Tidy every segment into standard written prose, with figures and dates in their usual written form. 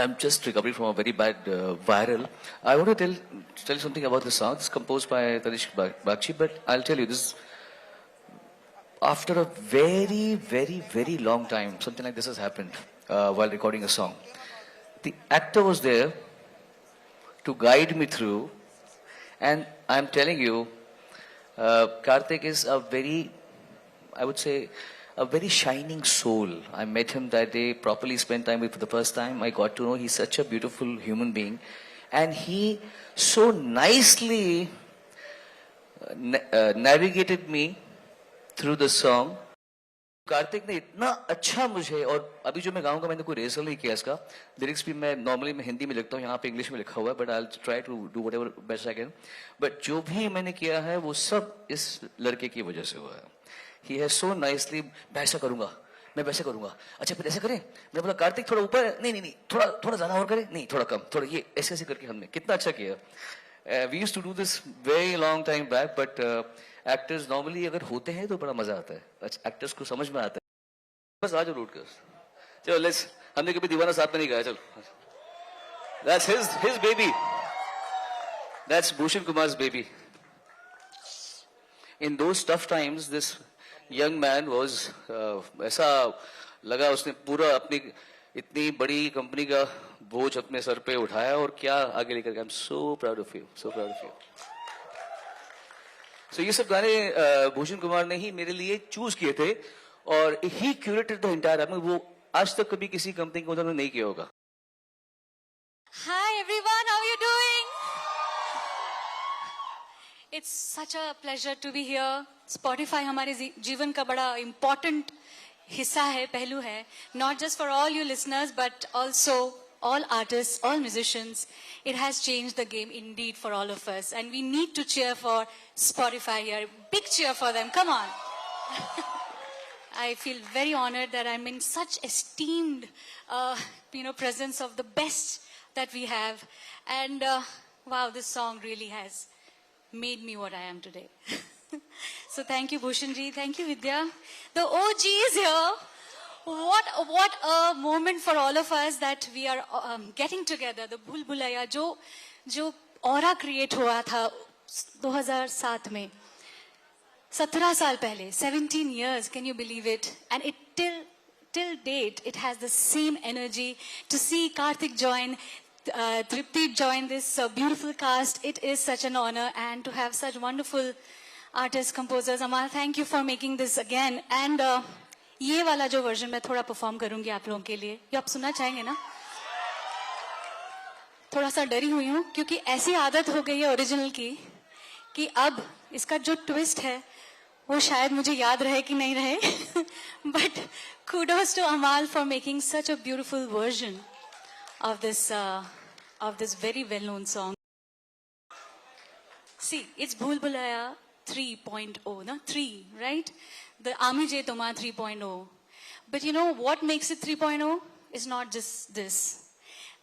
I'm just recovering from a very bad viral. I want to tell you something about the song. It's composed by Tanishq Bagchi, but I'll tell you this. After a very, very, very long time, something like this has happened while recording a song. The actor was there to guide me through, and I'm telling you, Karthik is a very, I would say, a very shining soul. I met him that day, properly spent time with for the first time. I got to know he's such a beautiful human being. And he so nicely navigated me through the song. Kartik ने इतना अच्छा मुझे, और अभी जो मैं गाऊंगा मैंने कोई रिहर्सल नहीं किया इसका, लिरिक्स भी मैं नॉर्मली मैं हिंदी में लिखता हूँ, यहाँ पे इंग्लिश में लिखा हुआ है, but I try to do whatever best I can. But जो भी मैंने किया है वो सब इस लड़के की वजह से हुआ है. ही हैज सो नाइसली, मैं ऐसा करूंगा, मैं वैसे करूंगा, अच्छा फिर ऐसे करें. मैं बोला कार्तिक थोड़ा ऊपर, नहीं नहीं नहीं, थोड़ा थोड़ा ज्यादा और करें, नहीं थोड़ा कम, थोड़ा ये ऐसे ऐसे करके हमने कितना अच्छा किया. We used to do this very long time back, but actors normally अगर होते हैं तो बड़ा मजा आता है. एक्टर्स को समझ में आता है. बस आज रूट कर चलो लेट्स. हमने कभी दीवाना साथ में नहीं गाया. चलो, that's his baby, that's Bhushan Kumars baby. In those tough times this young man was, ऐसा लगा उसने पूरा अपनी इतनी बड़ी कंपनी का बोझ अपने सर पे उठाया और क्या आगे लेकर गया. I am so proud of you, so proud of you. So ये सब गाने भूषण कुमार ने ही मेरे लिए चूज किए थे और ही क्यूरेटेड द एंटायर एल्बम. वो आज तक कभी किसी कंपनी को उन्होंने नहीं किया होगा. Hi everyone, how are you doing? It's such a pleasure to be here. Spotify हमारे जीवन का बड़ा important हिस्सा है, पहलू है. Not just for all you listeners, but also all artists, all musicians. It has changed the game indeed for all of us. And we need to cheer for Spotify here. Big cheer for them, come on. I feel very honored that I'm in such esteemed, presence of the best that we have. And wow, this song really has made me what I am today. So thank you, Bhushanji. Thank you, Vidya. The OG is here. What a moment for all of us that we are getting together. The Bhul Bhulaiya, जो aura create हुआ था 2007 में, 17 साल पहले, 17 years, can you believe it? And it till date, it has the same energy. To see Karthik join, Tripti join this beautiful cast, it is such an honor. And to have such wonderful artists, composers. Amal, thank you for making this again. And ये वाला जो version मैं थोड़ा perform करूंगी आप लोगों के लिए, ये आप सुनना चाहेंगे ना? थोड़ा सा डरी हुई हूँ क्योंकि ऐसी आदत हो गई है ओरिजिनल की कि अब इसका जो ट्विस्ट है वो शायद मुझे याद रहे कि नहीं रहे. But kudos to Amal for making such a beautiful version of this very well-known song. See, it's Bhul Bhulaiya 3.0, no? 3, right? The Ami Je Toma 3.0. But you know what makes it 3.0? It's not just this.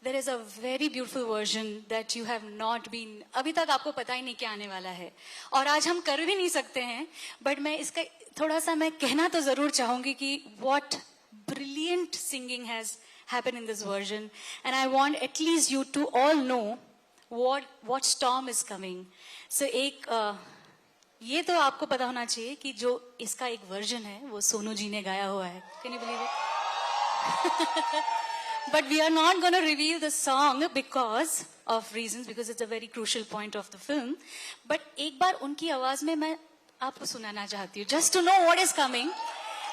There is a very beautiful version that you have not been, अभी तक आपको पता ही नहीं क्या आने वाला है और आज हम कर भी नहीं सकते हैं. बट मैं इसका थोड़ा सा मैं कहना तो जरूर चाहूंगी कि what brilliant singing has happened in this version, and I want at least you to all know what storm is coming. So एक ये तो आपको पता होना चाहिए कि जो इसका एक वर्जन है वो सोनू जी ने गाया हुआ है. Can you believe it? But we are not going to reveal the song because of reasons, because it's a very crucial point of the film. But एक बार उनकी आवाज में मैं आपको सुनाना चाहती हूँ, just to know what is coming.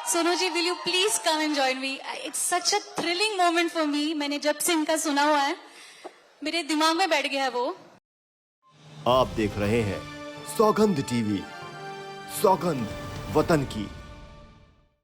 Sonu ji, will you please come and join me? It's such a thrilling moment for me. मैंने जब से इनका सुना हुआ है मेरे दिमाग में बैठ गया है वो. आप देख रहे हैं सौगंध टीवी, सौगंध वतन की.